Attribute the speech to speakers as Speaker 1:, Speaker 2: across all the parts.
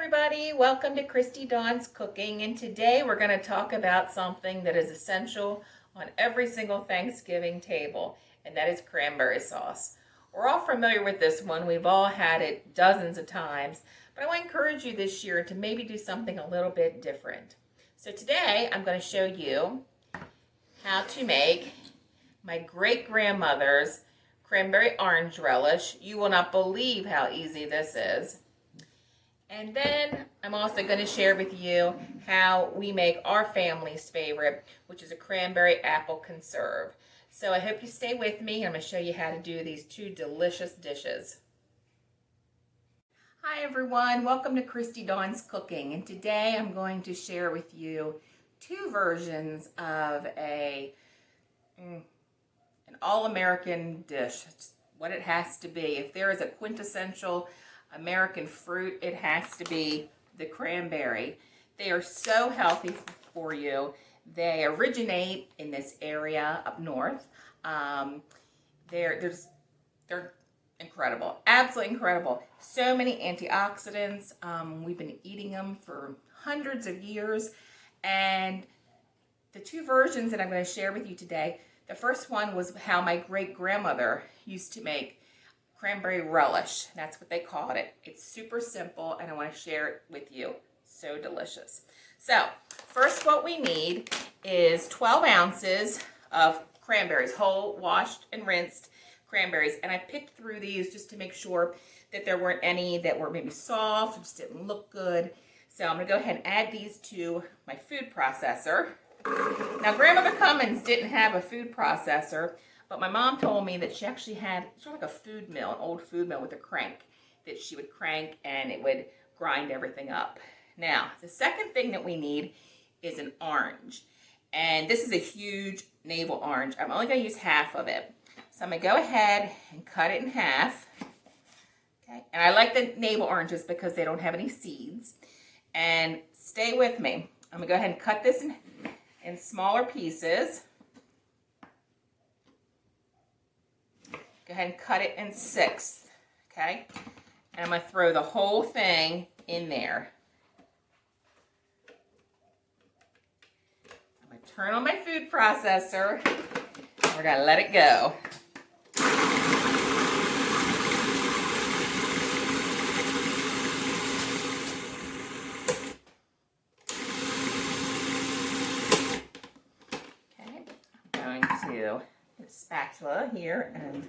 Speaker 1: everybody, welcome to Christy Dawn's Cooking, and today we're going to talk about something that is essential on every single Thanksgiving table, and that is cranberry sauce. We're all familiar with this one, we've all had it dozens of times, but I want to encourage you this year to maybe do something a little bit different. So today I'm going to show you how to make my great-grandmother's cranberry orange relish. You will not believe how easy this is. And then I'm also going to share with you how we make our family's favorite, which is a cranberry apple conserve. So I hope you stay with me. I'm going to show you how to do these two delicious dishes. Hi everyone, welcome to Christy Dawn's Cooking. And today I'm going to share with you two versions of an all-American dish. It's what it has to be. If there is a quintessential American fruit, it has to be the cranberry. They are so healthy for you. They originate in this area up north. They're incredible, absolutely incredible. So many antioxidants. We've been eating them for hundreds of years. And the two versions that I'm going to share with you today, the first one was how my great-grandmother used to make Cranberry Relish. That's what they called it. It's super simple, and I want to share it with you. So delicious. So, first what we need is 12 ounces of cranberries, whole, washed, and rinsed cranberries. And I picked through these just to make sure that there weren't any that were maybe soft, just didn't look good. So I'm going to go ahead and add these to my food processor. Now, Grandmother Cummins didn't have a food processor, but my mom told me that she actually had sort of like a food mill, an old food mill with a crank that she would crank and it would grind everything up. Now, the second thing that we need is an orange. And this is a huge navel orange. I'm only going to use half of it. So I'm going to go ahead and cut it in half. Okay. And I like the navel oranges because they don't have any seeds. And stay with me. I'm going to go ahead and cut this in smaller pieces. Go ahead and cut it in 6, okay? And I'm going to throw the whole thing in there. I'm going to turn on my food processor. We're going to let it go. Okay, I'm going to get a spatula here and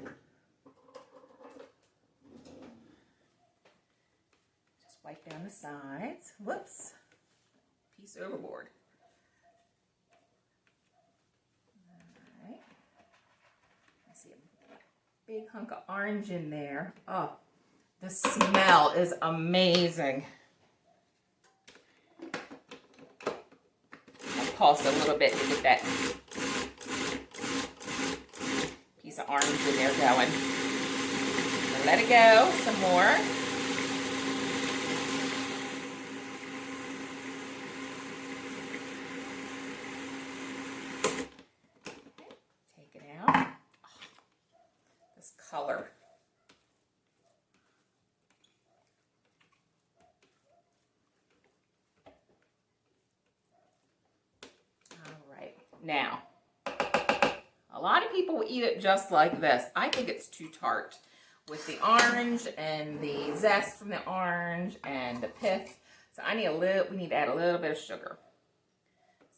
Speaker 1: wipe down the sides. Whoops. Piece overboard. All right. I see a big hunk of orange in there. Oh, the smell is amazing. I'll pulse a little bit to get that piece of orange in there going. Let it go some more. Color. All right, now, a lot of people eat it just like this. I think it's too tart with the orange and the zest from the orange and the pith. So we need to add a little bit of sugar.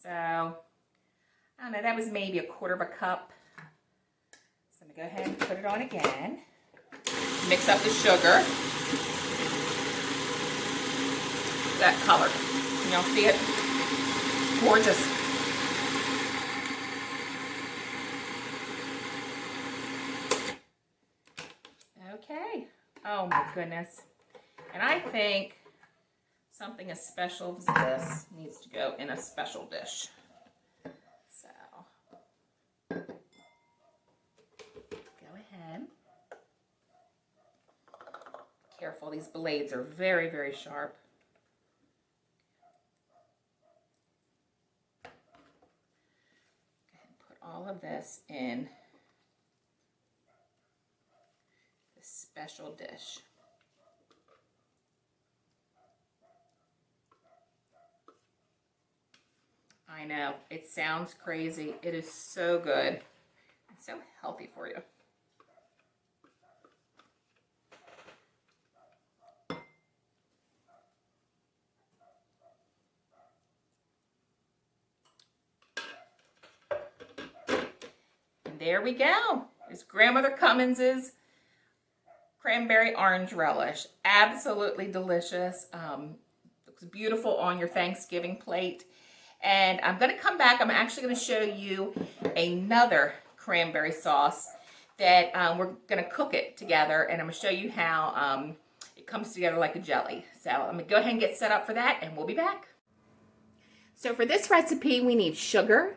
Speaker 1: So, I don't know, that was maybe 1/4 cup. So I'm going to go ahead and put it on again. Mix up the sugar. That color. Can y'all see it? Gorgeous. Okay. Oh my goodness. And I think something as special as this needs to go in a special dish. Careful, these blades are very, very sharp. Go ahead and put all of this in this special dish. I know, it sounds crazy. It is so good. It's so healthy for you. And there we go. It's Grandmother Cummins' Cranberry Orange Relish. Absolutely delicious. Looks beautiful on your Thanksgiving plate. And I'm going to come back. I'm actually going to show you another cranberry sauce that we're going to cook it together. And I'm going to show you how it comes together like a jelly. So I'm going to go ahead and get set up for that, and we'll be back. So for this recipe, we need sugar,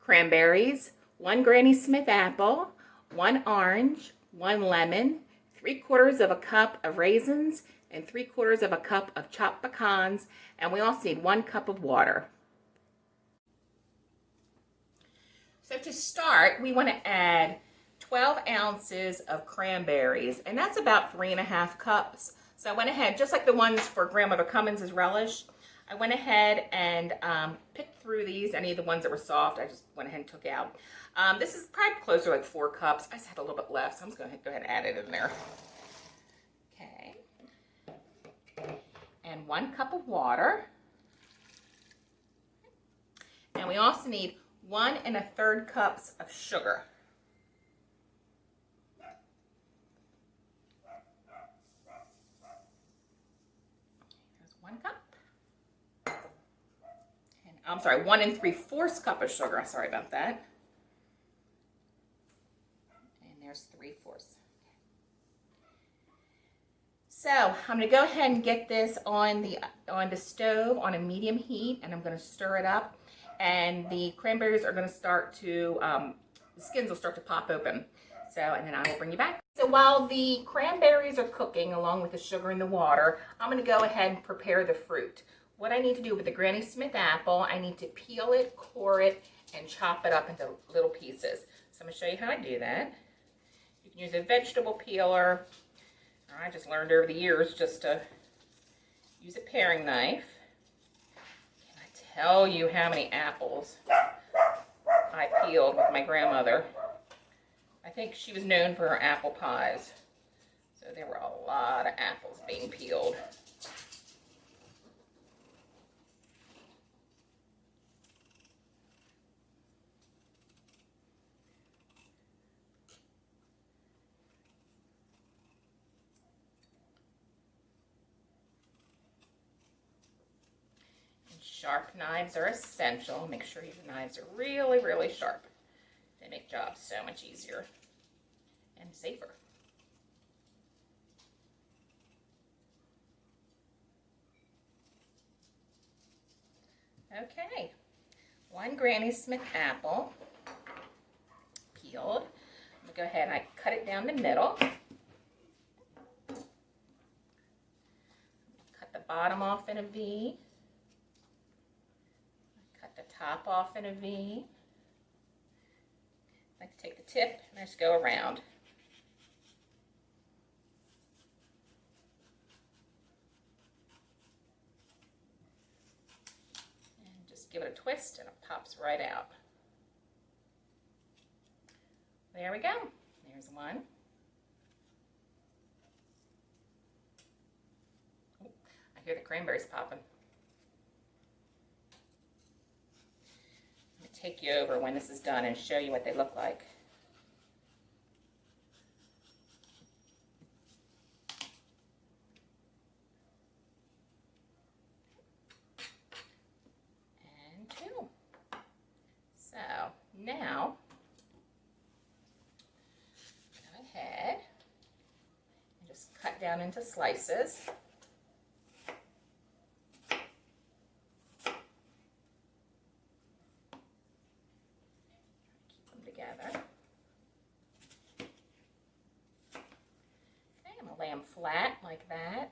Speaker 1: cranberries, 1 Granny Smith apple, 1 orange, 1 lemon, 3/4 of a cup of raisins, and 3/4 of a cup of chopped pecans. And we also need 1 cup of water. So to start, we want to add 12 ounces of cranberries, and that's about 3.5 cups. So I went ahead, just like the ones for Grandmother Cummins' relish, I went ahead and picked through these. Any of the ones that were soft, I just went ahead and took out. This is probably closer to like 4 cups. I just had a little bit left, so I'm just going to go ahead and add it in there. Okay. And 1 cup of water. And we also need 1 1/3 cups of sugar. There's 1 cup. And, I'm sorry, 1 3/4 cup of sugar. Sorry about that. And there's 3/4. So I'm going to go ahead and get this on the stove on a medium heat, and I'm going to stir it up. And the cranberries are going to start to, the skins will start to pop open. So, and then I will bring you back. So while the cranberries are cooking along with the sugar and the water, I'm going to go ahead and prepare the fruit. What I need to do with the Granny Smith apple, I need to peel it, core it, and chop it up into little pieces. So I'm going to show you how I do that. You can use a vegetable peeler. I just learned over the years just to use a paring knife. Tell you how many apples I peeled with my grandmother. I think she was known for her apple pies. So there were a lot of apples being peeled. Sharp knives are essential. Make sure your knives are really, really sharp. They make jobs so much easier and safer. Okay, 1 Granny Smith apple peeled. I'm going to go ahead and I cut it down the middle. Cut the bottom off in a V. Top off in a V. I like to take the tip and I just go around. And just give it a twist and it pops right out. There we go. There's 1. Oh, I hear the cranberries popping. Take you over when this is done and show you what they look like. And 2. So now go ahead and just cut down into slices. Together. Okay, I'm going to lay them flat like that.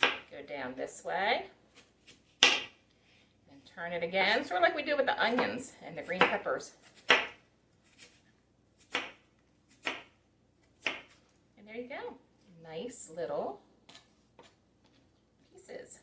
Speaker 1: Go down this way. And turn it again, sort of like we do with the onions and the green peppers. And there you go. Nice little pieces.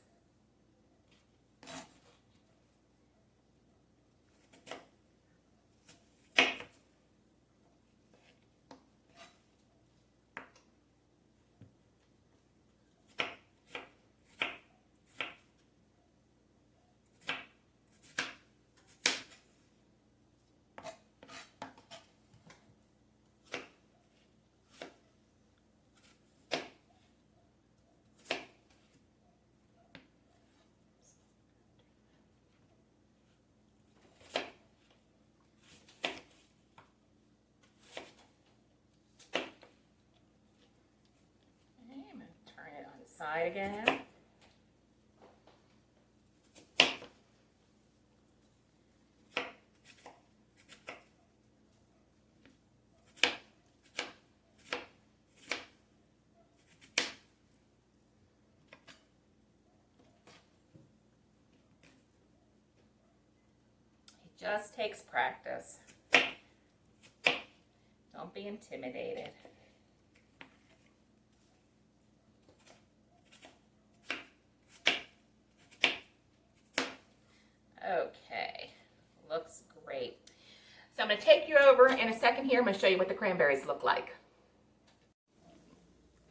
Speaker 1: side again. It just takes practice. Don't be intimidated. Okay, looks great. So I'm going to take you over in a second here. I'm going to show you what the cranberries look like.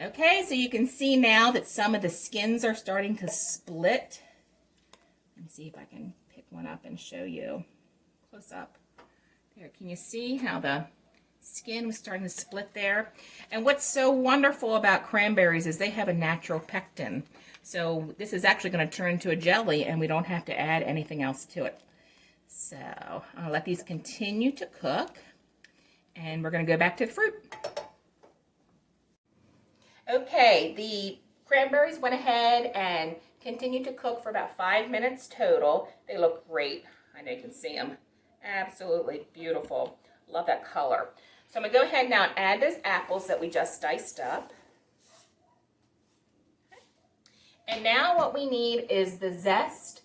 Speaker 1: Okay, so you can see now that some of the skins are starting to split. Let me see if I can pick one up and show you close up. There, can you see how the skin was starting to split there? And what's so wonderful about cranberries is they have a natural pectin. So this is actually going to turn into a jelly and we don't have to add anything else to it. So I'll let these continue to cook and we're going to go back to the fruit. Okay, the cranberries went ahead and continued to cook for about 5 minutes total. They look great. I know you can see them. Absolutely beautiful. Love that color. So I'm going to go ahead now and add those apples that we just diced up. And now what we need is the zest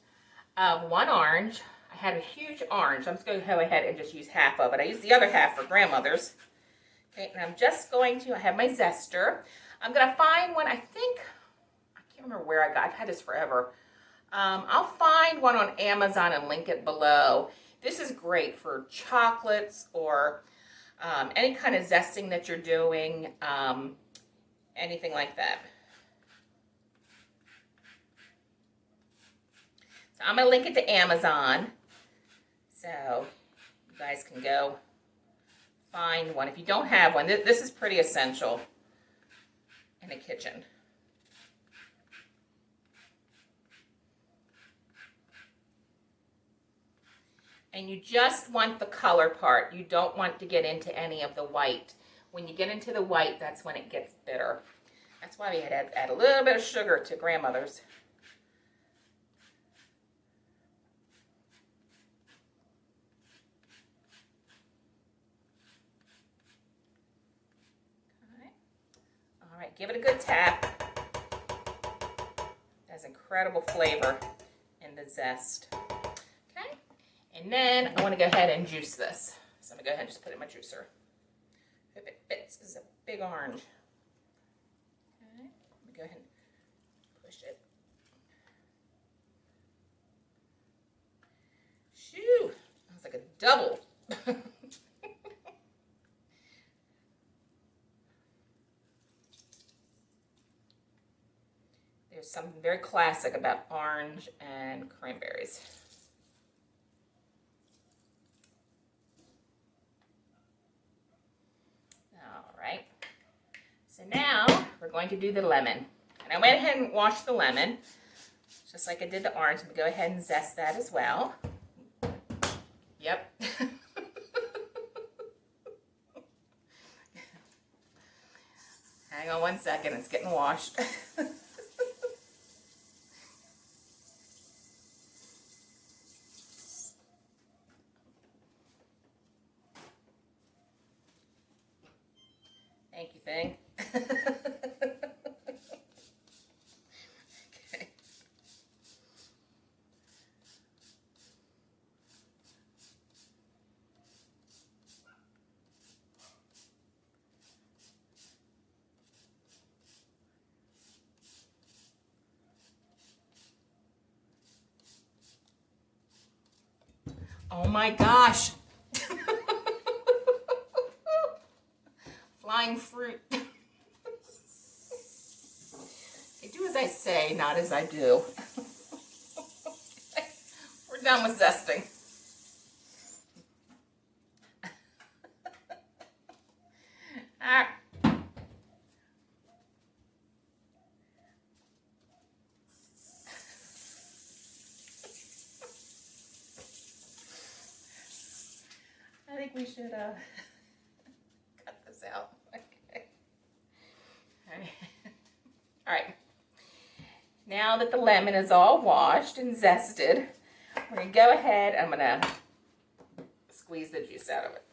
Speaker 1: of 1 orange. I had a huge orange. I'm just going to go ahead and just use half of it. I used the other half for grandmother's. Okay, and I'm just going to, I have my zester. I'm going to find one, I think, I can't remember where I got, I've had this forever. I'll find one on Amazon and link it below. This is great for chocolates or any kind of zesting that you're doing, anything like that. So I'm going to link it to Amazon so you guys can go find one. If you don't have one, this is pretty essential in a kitchen. And you just want the color part. You don't want to get into any of the white. When you get into the white, that's when it gets bitter. That's why we had to add a little bit of sugar to grandmother's. All right, give it a good tap. Has incredible flavor in the zest. Okay, and then I want to go ahead and juice this. So I'm going to go ahead and just put it in my juicer. Hope it fits. This is a big orange. Okay, let me go ahead and push it. Shoo! That was like a double. There's something very classic about orange and cranberries. All right. So now we're going to do the lemon. And I went ahead and washed the lemon, just like I did the orange. I'm going to go ahead and zest that as well. Yep. Hang on 1 second, it's getting washed. Thank you, thing. Okay. Oh my gosh. Flying fruit. I do as I say, not as I do. We're done with zesting. All right. I think we should cut this out. Okay. All right. All right. Now that the lemon is all washed and zested, we're going to go ahead, I'm going to squeeze the juice out of it.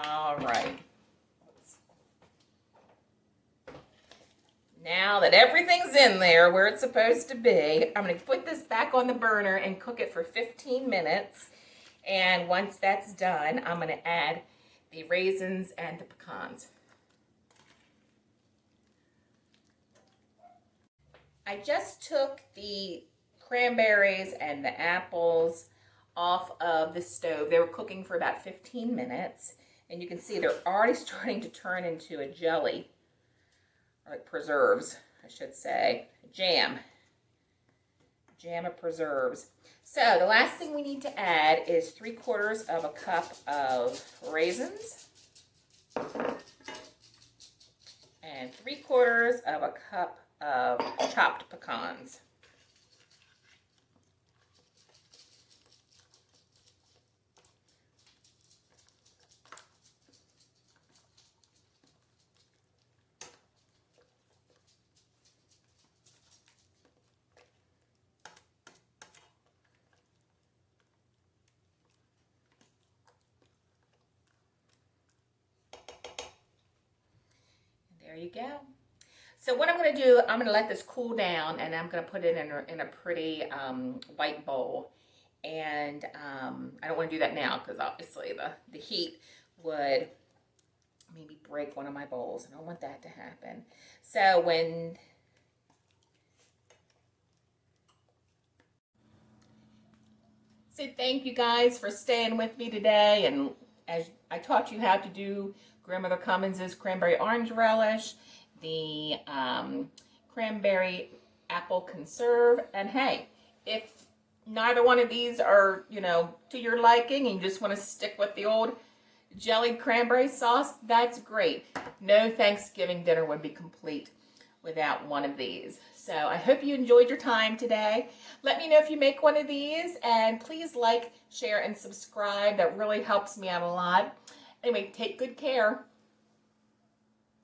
Speaker 1: All right. Now that everything's in there where it's supposed to be, I'm going to put this back on the burner and cook it for 15 minutes. And once that's done, I'm going to add the raisins and the pecans. I just took the cranberries and the apples off of the stove. They were cooking for about 15 minutes. And you can see they're already starting to turn into a jelly. Or like preserves, I should say. Jam of preserves. So the last thing we need to add is 3/4 of a cup of raisins and 3/4 of a cup of chopped pecans. There you go. So what I'm going to do, I'm going to let this cool down, and I'm going to put it in a pretty white bowl. And I don't want to do that now because obviously the heat would maybe break one of my bowls. I don't want that to happen. So thank you guys for staying with me today, and as I taught you how to do Grandmother Cummins' cranberry orange relish, the cranberry apple conserve, and hey, if neither one of these are, to your liking and you just want to stick with the old jellied cranberry sauce, that's great. No Thanksgiving dinner would be complete without one of these. So I hope you enjoyed your time today. Let me know if you make one of these, and please like, share, and subscribe. That really helps me out a lot. Anyway, take good care.